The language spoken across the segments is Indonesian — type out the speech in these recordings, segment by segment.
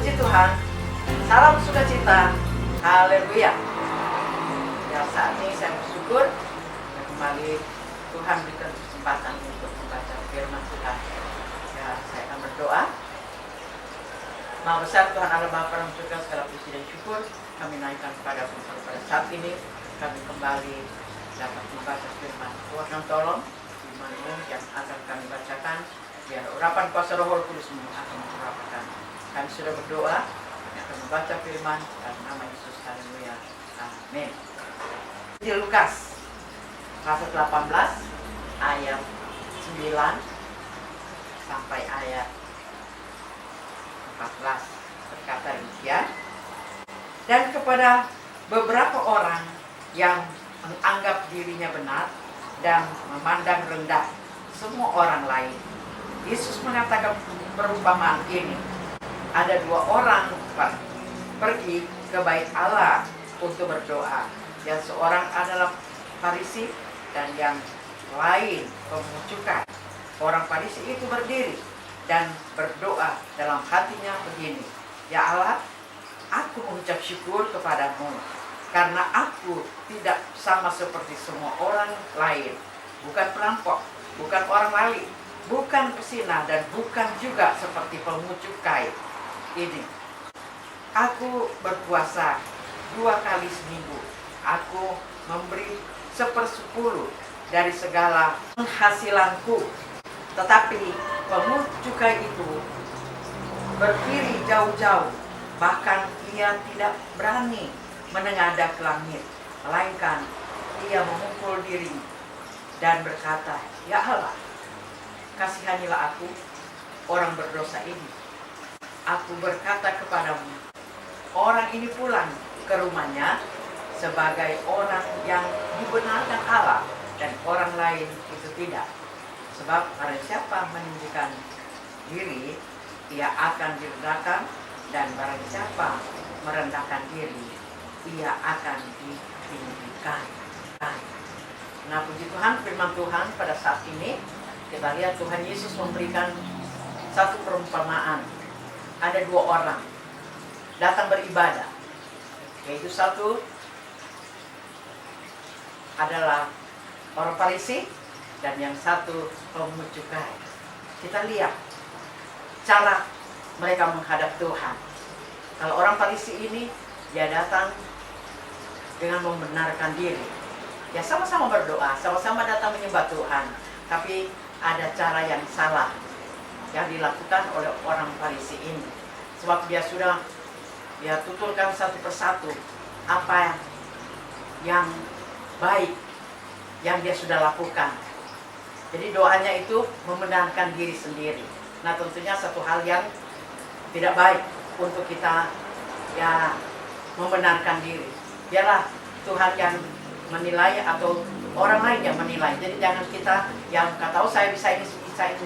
Puji Tuhan, salam sukacita, haleluya. Ya, saat ini saya bersyukur kembali Tuhan berikan kesempatan untuk membaca firman Tuhan. Ya, saya akan berdoa. Maha besar Tuhan Allah Bapa dalam surga, segala puji dan syukur kami naikkan kepada pada saat ini kami kembali dapat membaca firman Tuhan. Tolong firman-Mu yang akan kami bacakan, biar urapan kuasa Roh Kudus-Mu akan mengurapakan. Kami sudah berdoa, kami akan membaca firman dalam nama Yesus, haleluya, amin. Di Lukas pasal 18 ayat 9 sampai ayat 14 berkata demikian. Dan kepada beberapa orang yang menganggap dirinya benar dan memandang rendah semua orang lain, Yesus mengatakan perumpamaan ini. Ada dua orang pergi ke bait Allah untuk berdoa. Yang seorang adalah Farisi dan yang lain pemungut cukai. Orang Farisi itu berdiri dan berdoa dalam hatinya begini, Ya Allah, aku mengucap syukur kepadamu karena aku tidak sama seperti semua orang lain, bukan perampok, bukan orang maling, bukan pezinah, dan bukan juga seperti pemungut cukai ini. Aku berpuasa 2 kali seminggu. Aku memberi 1/10 dari segala penghasilanku. Tetapi pemungut cukai itu berdiri jauh-jauh, bahkan ia tidak berani menengadah ke langit, melainkan ia memukul diri dan berkata, Ya Allah, kasihanilah aku, orang berdosa ini. Aku berkata kepadamu, orang ini pulang ke rumahnya sebagai orang yang dibenarkan Allah, dan orang lain itu tidak. Sebab barang siapa meninggikan diri, ia akan direndahkan, dan barang siapa merendahkan diri, ia akan ditinggikan. Nah, puji Tuhan, firman Tuhan pada saat ini kita lihat Tuhan Yesus memberikan satu perumpamaan. Ada 2 orang datang beribadah, yaitu satu adalah orang Farisi dan yang satu pemungut cukai. Kita lihat cara mereka menghadap Tuhan. Kalau orang Farisi ini, dia datang dengan membenarkan diri. Ya, sama-sama berdoa, sama-sama datang menyembah Tuhan, tapi ada cara yang salah yang dilakukan oleh orang Farisi ini. Sebab dia sudah tuturkan satu persatu apa yang baik yang dia sudah lakukan. Jadi doanya itu membenarkan diri sendiri. Nah, tentunya satu hal yang tidak baik untuk kita membenarkan diri. Biarlah Tuhan yang menilai atau orang lain yang menilai. Jadi jangan kita yang kata, oh saya bisa ini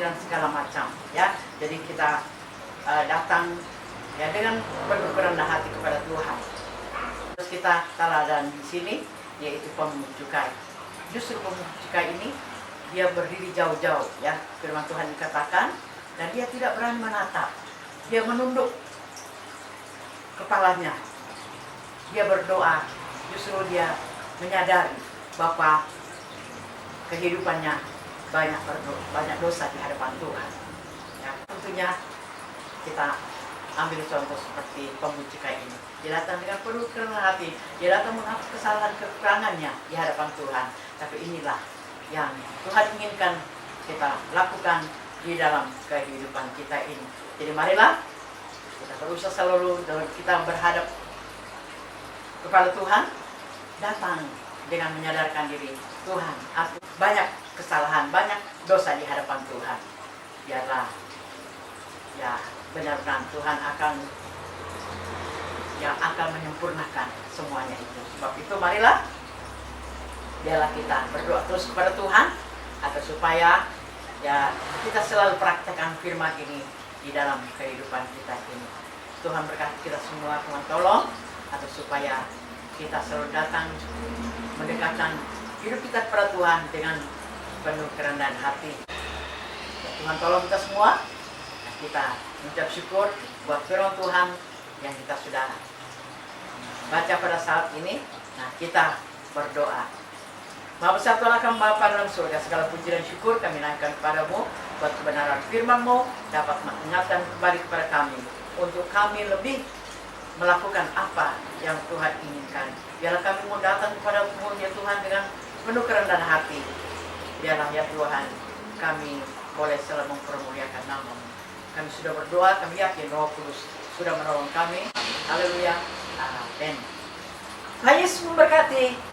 dan segala macam, ya. Jadi kita datang dengan penuh kerendah hati kepada Tuhan. Terus kita teladan di sini, yaitu pemungut cukai. Justru pemungut cukai ini dia berdiri jauh-jauh, ya. Firman Tuhan dikatakan, dan dia tidak berani menatap. Dia menunduk kepalanya. Dia berdoa. Justru dia menyadari bahwa kehidupannya banyak dosa di hadapan Tuhan. Ya, tentunya kita ambil contoh seperti pemungut cukai ini. Dia datang dengan penuh kerendahan hati. Dia datang mengakui kesalahan kekurangannya di hadapan Tuhan. Tapi inilah yang Tuhan inginkan kita lakukan di dalam kehidupan kita ini. Jadi marilah kita berusaha selalu dalam kita berhadap kepada Tuhan, datang dengan menyadarkan diri, Tuhan, aku banyak kesalahan, banyak dosa di hadapan Tuhan. Biarlah benar-benar Tuhan akan menyempurnakan semuanya itu. Sebab itu marilah biarlah kita berdoa terus kepada Tuhan agar supaya kita selalu praktekkan firman ini di dalam kehidupan kita ini. Tuhan berkati kita semua. Tuhan tolong agar supaya kita selalu datang mendekatkan hidup kita kepada Tuhan dengan penuh kerendahan hati. Tuhan tolong kita semua. Kita mengucap syukur buat firman Tuhan yang kita sudah baca pada saat ini. Nah, kita berdoa. Maha besar Tuhan kami Bapa dalam surga, segala puji dan syukur kami naikkan kepadamu buat kebenaran firman-Mu dapat mengingatkan kembali kepada kami untuk kami lebih melakukan apa yang Tuhan inginkan. Biarlah kami mau datang kepada-Mu ya Tuhan dengan penuh kerendahan hati. Biarlah ya Tuhan kami boleh selalu mempermuliakan nama-Mu. Kami sudah berdoa, kami yakin Roh Kudus sudah menolong kami. Haleluya. Amin. Tuhan Yesus memberkati.